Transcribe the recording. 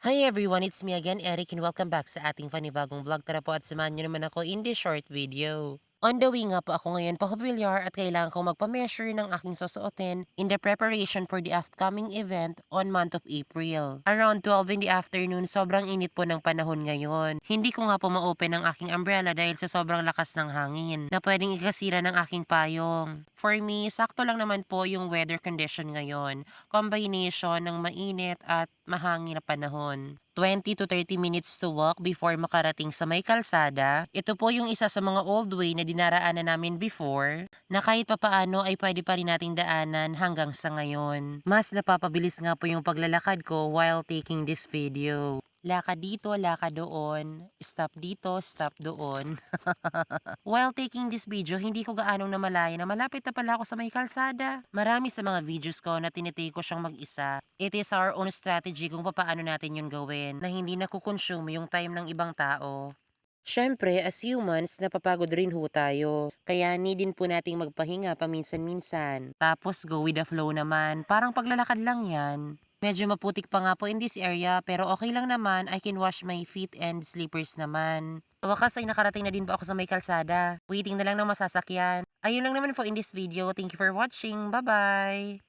Hi everyone, it's me again, Eric, and welcome back sa ating panibagong vlog. Tara po at samahan nyo naman ako in this short video. On the way nga po ako ngayon pa Villar at kailangan kong magpa-measure ng aking susuotin in the preparation for the upcoming event on month of April. Around 12 in the afternoon, sobrang init po ng panahon ngayon. Hindi ko nga po ma-open ang aking umbrella dahil sa sobrang lakas ng hangin na pwedeng ikasira ng aking payong. For me, sakto lang naman po yung weather condition ngayon. Combination ng mainit at mahangin na panahon. 20 to 30 minutes to walk before makarating sa may kalsada. Ito po yung isa sa mga old way na dinaraanan namin before na kahit papaano ay pwede pa rin nating daanan hanggang sa ngayon. Mas napapabilis nga po yung paglalakad ko while taking this video. Lakad dito, lakad doon, stop dito, stop doon. While taking this video, hindi ko gaanong namalaya na malapit na pala ako sa may kalsada. Marami sa mga videos ko na tinitake ko siyang mag-isa. It is our own strategy kung paano natin yun gawin na hindi nakukonsume yung time ng ibang tao. Siyempre, as humans, napapagod rin ho tayo. Kaya din po nating magpahinga paminsan-minsan. Tapos go with the flow naman. Parang paglalakad lang yan. Medyo maputik pa nga po in this area pero okay lang naman. I can wash my feet and slippers naman. Sa wakas ay nakarating na din po ako sa may kalsada. Waiting na lang ng masasakyan. Ayun lang naman po in this video. Thank you for watching. Bye-bye!